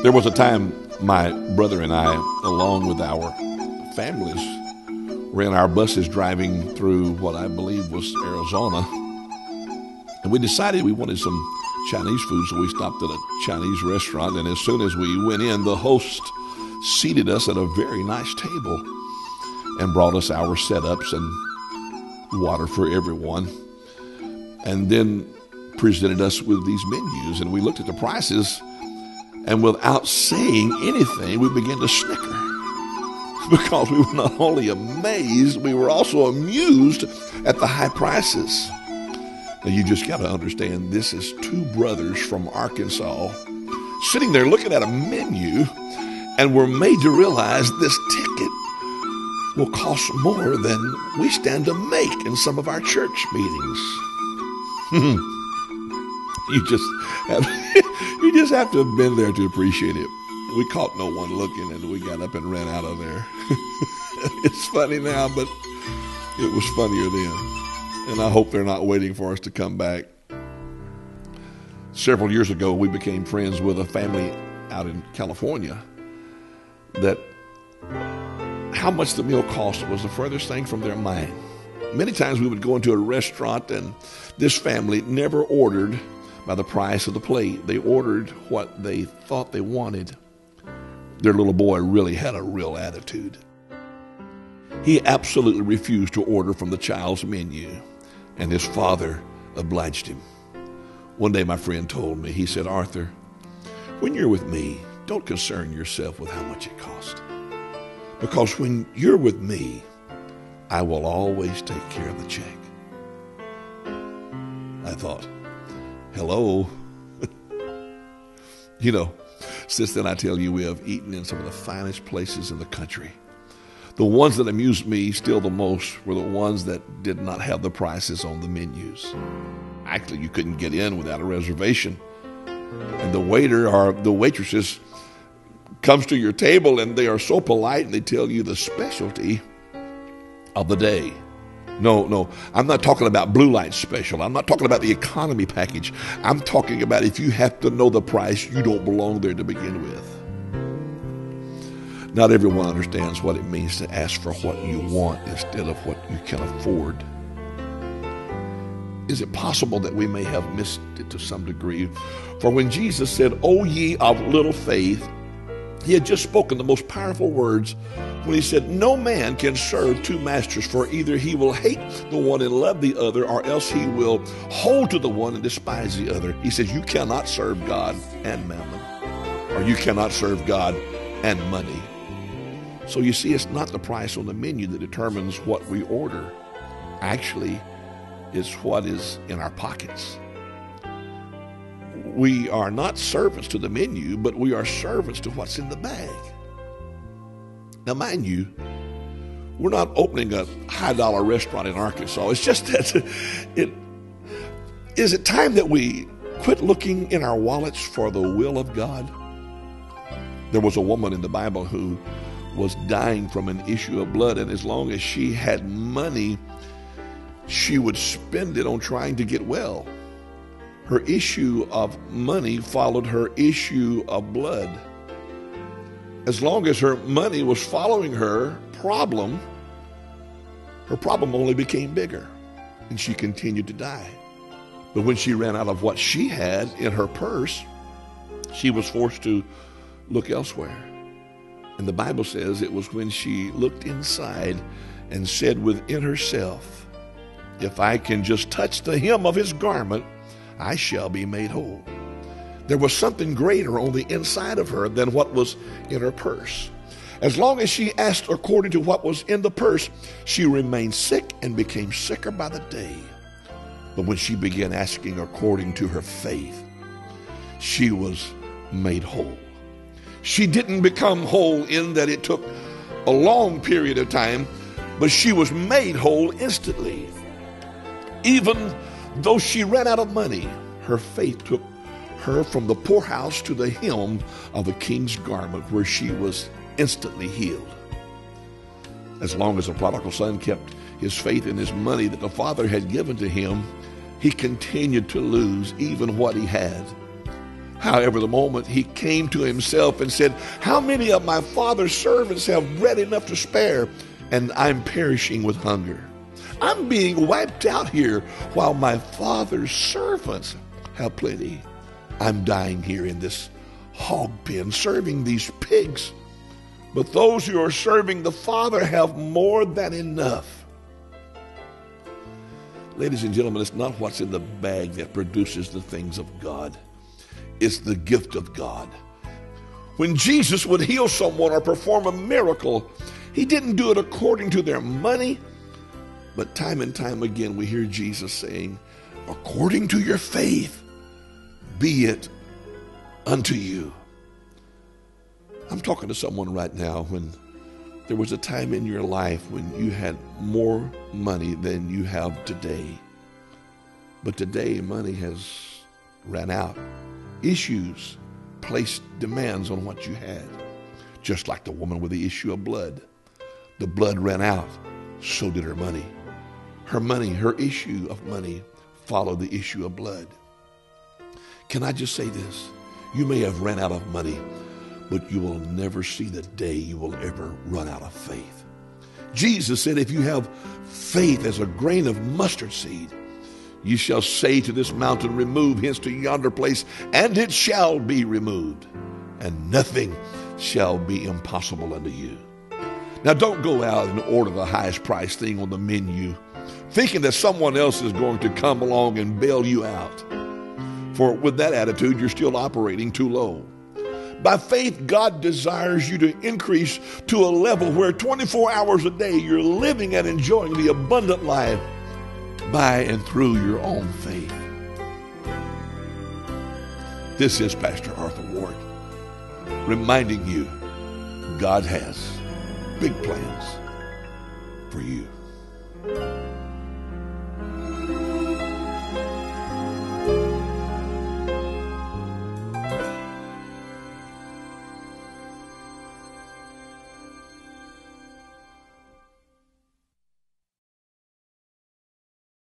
There was a time my brother and I, along with our families, were in our buses driving through what I believe was Arizona. And we decided we wanted some Chinese food, so we stopped at a Chinese restaurant. And as soon as we went in, the host seated us at a very nice table and brought us our setups and water for everyone. And then presented us with these menus. And we looked at the prices, and without saying anything, we began to snicker. Because we were not only amazed, we were also amused at the high prices. Now, you just got to understand, this is two brothers from Arkansas sitting there looking at a menu, and we're made to realize this ticket will cost more than we stand to make in some of our church meetings. You just have to have been there to appreciate it. We caught no one looking, and we got up and ran out of there. It's funny now, but it was funnier then. And I hope they're not waiting for us to come back. Several years ago, we became friends with a family out in California that how much the meal cost was the furthest thing from their mind. Many times we would go into a restaurant, and this family never ordered by the price of the plate. They ordered what they thought they wanted. Their little boy really had a real attitude. He absolutely refused to order from the child's menu, and his father obliged him. One day my friend told me, he said, "Arthur, when you're with me, don't concern yourself with how much it costs. Because when you're with me, I will always take care of the check." I thought, hello. Since then I tell you, we have eaten in some of the finest places in the country. The ones that amused me still the most were the ones that did not have the prices on the menus. Actually, you couldn't get in without a reservation. And the waiter or the waitresses comes to your table, and they are so polite, and they tell you the specialty of the day. No, I'm not talking about blue light special. I'm not talking about the economy package. I'm talking about if you have to know the price, you don't belong there to begin with. Not everyone understands what it means to ask for what you want instead of what you can afford. Is it possible that we may have missed it to some degree? For when Jesus said, "O ye of little faith," he had just spoken the most powerful words when he said, "No man can serve two masters, for either he will hate the one and love the other, or else he will hold to the one and despise the other." He says, you cannot serve God and mammon, or you cannot serve God and money. So you see, it's not the price on the menu that determines what we order. Actually, it's what is in our pockets. We are not servants to the menu, but we are servants to what's in the bag. Now, mind you, we're not opening a high-dollar restaurant in Arkansas. It's just that is it time that we quit looking in our wallets for the will of God? There was a woman in the Bible who was dying from an issue of blood, and as long as she had money, she would spend it on trying to get well. Her issue of money followed her issue of blood. As long as her money was following her problem only became bigger, and she continued to die. But when she ran out of what she had in her purse, she was forced to look elsewhere. And the Bible says it was when she looked inside and said within herself, "If I can just touch the hem of his garment, I shall be made whole." There was something greater on the inside of her than what was in her purse. As long as she asked according to what was in the purse, she remained sick and became sicker by the day. But when she began asking according to her faith, she was made whole. She didn't become whole in that it took a long period of time, but she was made whole instantly. Even though she ran out of money, her faith took her from the poorhouse to the hem of the king's garment, where she was instantly healed. As long as the prodigal son kept his faith in his money that the father had given to him, he continued to lose even what he had. However, the moment he came to himself and said, how many of my father's servants have bread enough to spare, and I'm perishing with hunger? I'm being wiped out here while my father's servants have plenty. I'm dying here in this hog pen serving these pigs. But those who are serving the Father have more than enough. Ladies and gentlemen, it's not what's in the bag that produces the things of God. It's the gift of God. When Jesus would heal someone or perform a miracle, he didn't do it according to their money. But time and time again, we hear Jesus saying, according to your faith, be it unto you. I'm talking to someone right now when there was a time in your life when you had more money than you have today. But today, money has ran out. Issues placed demands on what you had. Just like the woman with the issue of blood. The blood ran out, so did her money. Her money, her issue of money, followed the issue of blood. Can I just say this? You may have ran out of money, but you will never see the day you will ever run out of faith. Jesus said, if you have faith as a grain of mustard seed, you shall say to this mountain, remove hence to yonder place, and it shall be removed, and nothing shall be impossible unto you. Now, don't go out and order the highest price thing on the menu, thinking that someone else is going to come along and bail you out. For with that attitude, you're still operating too low. By faith, God desires you to increase to a level where 24 hours a day you're living and enjoying the abundant life by and through your own faith. This is Pastor Arthur Ward reminding you God has big plans for you.